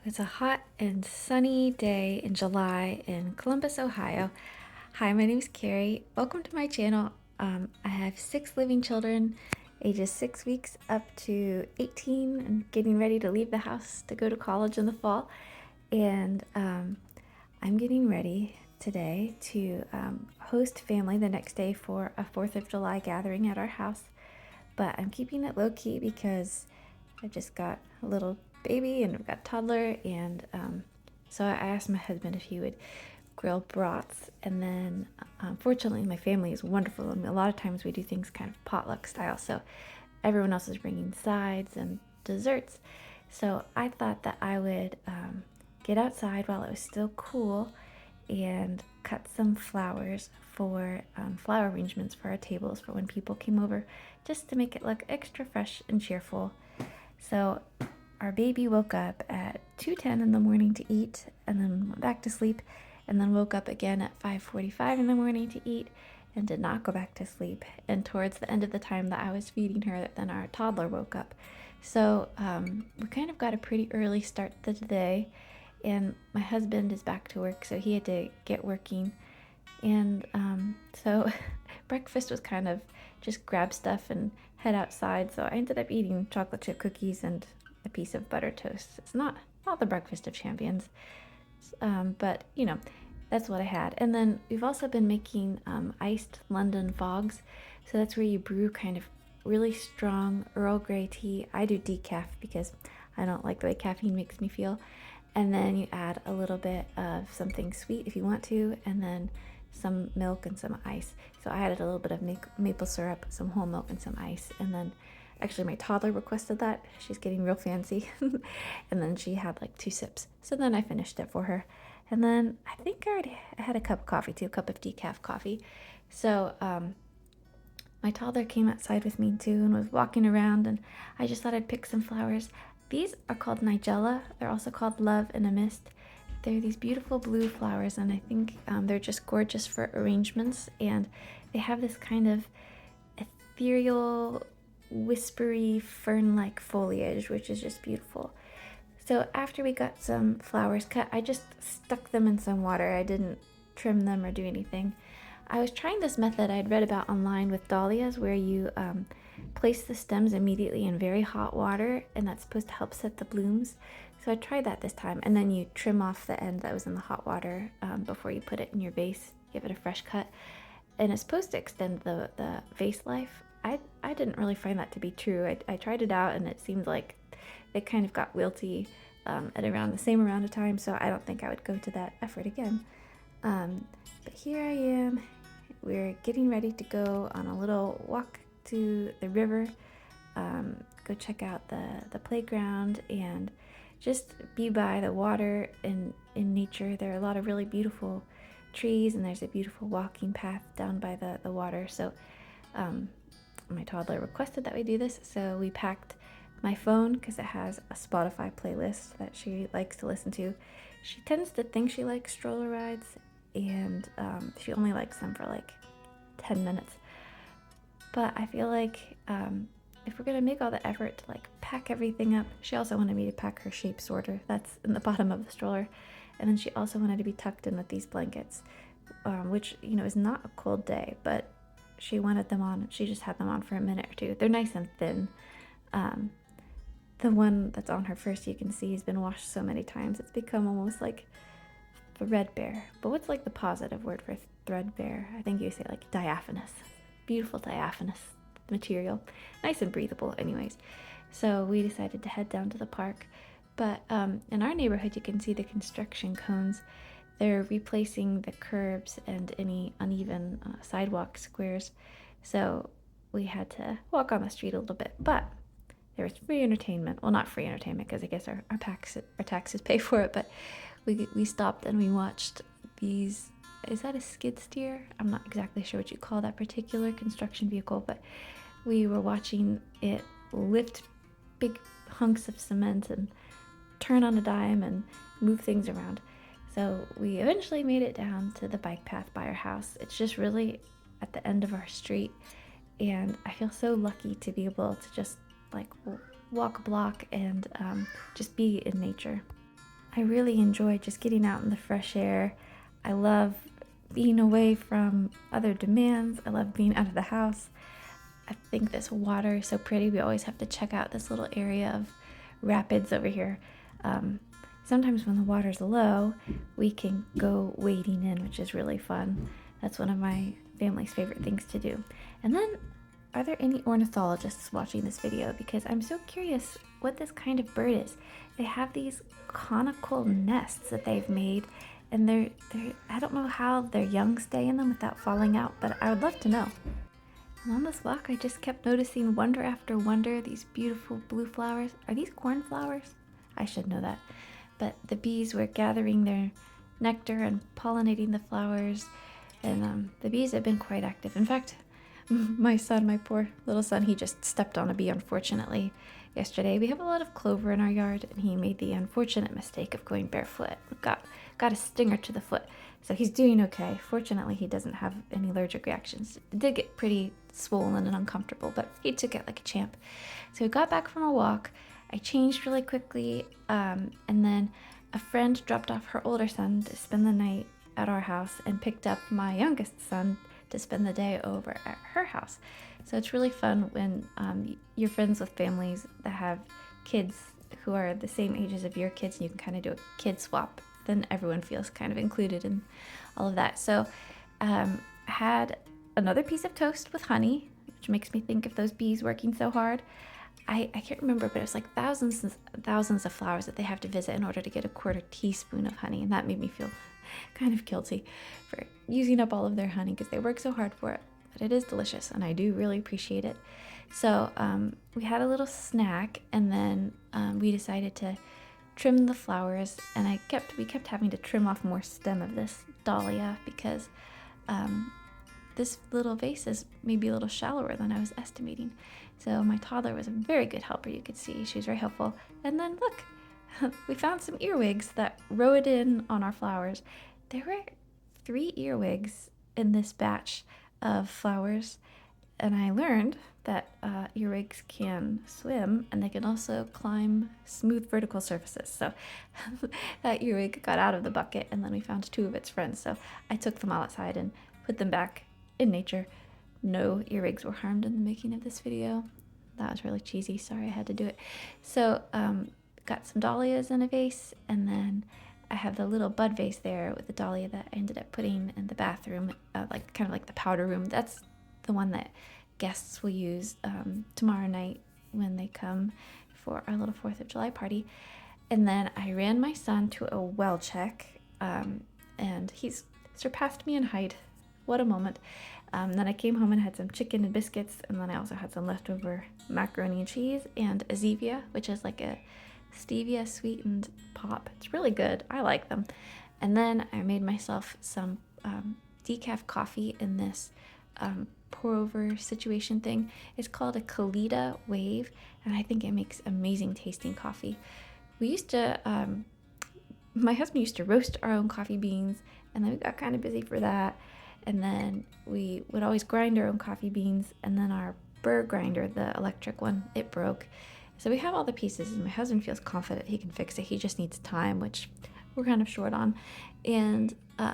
It's a hot and sunny day in July in Columbus, Ohio. Hi, my name is Carrie. Welcome to my channel. I have 6 living children, ages 6 weeks up to 18, and getting ready to leave the house to go to college in the fall. And I'm getting ready today to host family the next day for a 4th of July gathering at our house. But I'm keeping it low key because I just got a little baby and I've got Toddler, and so I asked my husband if he would grill brats. And then fortunately my family is wonderful, and a lot of times we do things kind of potluck style, so everyone else is bringing sides and desserts. So I thought that I would get outside while it was still cool and cut some flowers for flower arrangements for our tables for when people came over, just to make it look extra fresh and cheerful. So our baby woke up at 2:10 in the morning to eat, and then went back to sleep, and then woke up again at 5:45 in the morning to eat, and did not go back to sleep. And towards the end of the time that I was feeding her, then our toddler woke up. So we kind of got a pretty early start to the day, and my husband is back to work, so he had to get working. And so breakfast was kind of just grab stuff and head outside. So I ended up eating chocolate chip cookies and a piece of butter toast. It's not the breakfast of champions, but you know, that's what I had. And then we've also been making iced London fogs. So that's where you brew kind of really strong Earl Grey tea. I do decaf because I don't like the way caffeine makes me feel. And then you add a little bit of something sweet if you want to, and then some milk and some ice. So I added a little bit of maple syrup, some whole milk, and some ice. And then actually my toddler requested that. She's getting real fancy. And then she had like 2 sips. So then I finished it for her. And then I think I already had a cup of coffee too, a cup of decaf coffee. So my toddler came outside with me too and was walking around, and I just thought I'd pick some flowers. These are called nigella. They're also called love in a mist. They're these beautiful blue flowers, and I think they're just gorgeous for arrangements, and they have this kind of ethereal, whispery, fern-like foliage, which is just beautiful. So after we got some flowers cut, I just stuck them in some water. I didn't trim them or do anything. I was trying this method I'd read about online with dahlias, where you place the stems immediately in very hot water, and that's supposed to help set the blooms. So I tried that this time, and then you trim off the end that was in the hot water before you put it in your vase, give it a fresh cut, and it's supposed to extend the vase life. I didn't really find that to be true. I tried it out, and it seemed like they kind of got wilty at around the same amount of time, so I don't think I would go to that effort again. But here I am. We're getting ready to go on a little walk to the river, go check out the playground, and just be by the water in nature. There are a lot of really beautiful trees, and there's a beautiful walking path down by the water. So my toddler requested that we do this, so we packed my phone because it has a Spotify playlist that she likes to listen to. She tends to think she likes stroller rides, and she only likes them for like 10 minutes. But I feel like if we're gonna make all the effort to like pack everything up, she also wanted me to pack her shape sorter. That's in the bottom of the stroller. And then she also wanted to be tucked in with these blankets, which, you know, is not a cold day, but she wanted them on. She just had them on for a minute or two. They're nice and thin. The one that's on her first, you can see, has been washed so many times. It's become almost like threadbare. But what's like the positive word for threadbare? I think you say like diaphanous. Beautiful diaphanous material. Nice and breathable anyways. So we decided to head down to the park. But in our neighborhood, you can see the construction cones. They're replacing the curbs and any uneven sidewalk squares. So we had to walk on the street a little bit. But there was free entertainment. Well, not free entertainment because I guess our taxes pay for it. But we stopped and we watched these. Is that a skid steer? I'm not exactly sure what you call that particular construction vehicle, but we were watching it lift big hunks of cement and turn on a dime and move things around. So we eventually made it down to the bike path by our house. It's just really at the end of our street, and I feel so lucky to be able to just like walk a block and just be in nature. I really enjoy just getting out in the fresh air. I love being away from other demands. I love being out of the house. I think this water is so pretty. We always have to check out this little area of rapids over here. Sometimes when the water's low, we can go wading in, which is really fun. That's one of my family's favorite things to do. And then, are there any ornithologists watching this video? Because I'm so curious what this kind of bird is. They have these conical nests that they've made, and they're I don't know how their young stay in them without falling out, but I would love to know. And on this walk, I just kept noticing wonder after wonder, these beautiful blue flowers. Are these cornflowers? I should know that. But the bees were gathering their nectar and pollinating the flowers, and the bees have been quite active. In fact, my son, my poor little son, he just stepped on a bee, unfortunately, yesterday. We have a lot of clover in our yard, and he made the unfortunate mistake of going barefoot. Got a stinger to the foot, so he's doing okay. Fortunately, he doesn't have any allergic reactions. It did get pretty swollen and uncomfortable, but he took it like a champ. So we got back from a walk. I changed really quickly, and then a friend dropped off her older son to spend the night at our house and picked up my youngest son to spend the day over at her house. So it's really fun when you're friends with families that have kids who are the same ages of your kids, and you can kind of do a kid swap. Then everyone feels kind of included in all of that. So I had another piece of toast with honey, which makes me think of those bees working so hard. I can't remember, but it was like thousands of flowers that they have to visit in order to get a quarter teaspoon of honey, and that made me feel kind of guilty for using up all of their honey because they work so hard for it. But it is delicious, and I do really appreciate it. So we had a little snack, and then we decided to trim the flowers, and we kept having to trim off more stem of this dahlia because this little vase is maybe a little shallower than I was estimating. So my toddler was a very good helper, you could see. She was very helpful. And then look, we found some earwigs that rode in on our flowers. There were 3 earwigs in this batch of flowers, and I learned that earwigs can swim, and they can also climb smooth vertical surfaces. So that earwig got out of the bucket, and then we found 2 of its friends. So I took them all outside and put them back in nature. No earwigs were harmed in the making of this video. That was really cheesy. Sorry, I had to do it. So got some dahlias in a vase, and then I have the little bud vase there with the dahlia that I ended up putting in the bathroom, kind of like the powder room. That's the one that guests will use tomorrow night when they come for our little 4th of July party. And then I ran my son to a well check, and he's surpassed me in height. What a moment. Then I came home and had some chicken and biscuits, and then I also had some leftover macaroni and cheese and a Zevia, which is like a stevia sweetened pop. It's really good. I like them. And then I made myself some decaf coffee in this pour over situation thing. It's called a Kalita Wave, and I think it makes amazing tasting coffee. My husband used to roast our own coffee beans, and then we got kind of busy for that. And then we would always grind our own coffee beans, and then our burr grinder, the electric one, it broke. So we have all the pieces, and my husband feels confident he can fix it. He just needs time, which we're kind of short on. And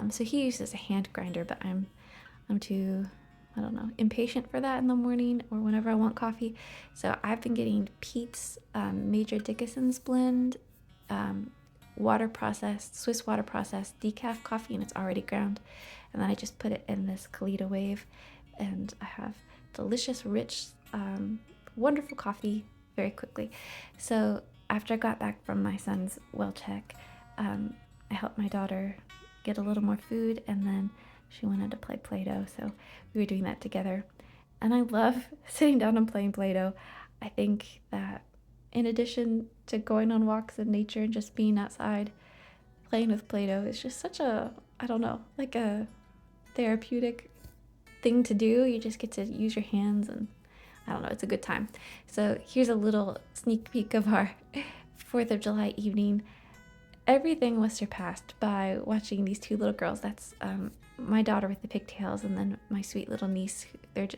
so he uses a hand grinder, but I'm too, I don't know, impatient for that in the morning or whenever I want coffee. So I've been getting Pete's Major Dickinson's blend, Swiss water processed decaf coffee, and it's already ground. And then I just put it in this Kalita Wave, and I have delicious, rich, wonderful coffee very quickly. So after I got back from my son's well check, I helped my daughter get a little more food, and then she wanted to play Play-Doh, so we were doing that together. And I love sitting down and playing Play-Doh. I think that in addition to going on walks in nature and just being outside, playing with Play-Doh is just such a, I don't know, like a therapeutic thing to do. You just get to use your hands, and I don't know, it's a good time. So here's a little sneak peek of our 4th of July evening. Everything was surpassed by watching these 2 little girls. That's my daughter with the pigtails, and then my sweet little niece.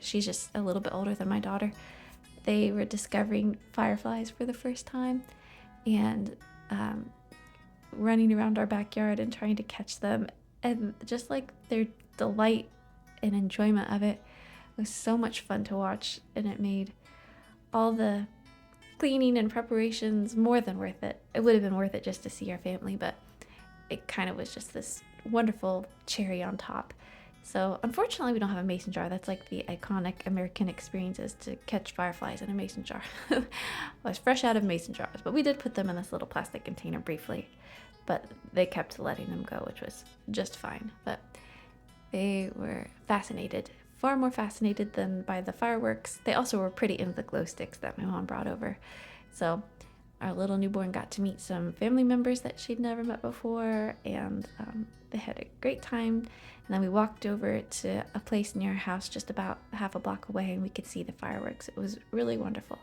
She's just a little bit older than my daughter. They were discovering fireflies for the first time, and running around our backyard and trying to catch them. And just like their delight and enjoyment of it was so much fun to watch, and it made all the cleaning and preparations more than worth it. It would have been worth it just to see our family, but it kind of was just this wonderful cherry on top. So unfortunately, we don't have a mason jar. That's like the iconic American experience, is to catch fireflies in a mason jar. I was fresh out of mason jars, but we did put them in this little plastic container briefly. But they kept letting them go, which was just fine. But they were fascinated, far more fascinated than by the fireworks. They also were pretty into the glow sticks that my mom brought over. So our little newborn got to meet some family members that she'd never met before, and they had a great time. And then we walked over to a place near our house just about half a block away, and we could see the fireworks. It was really wonderful.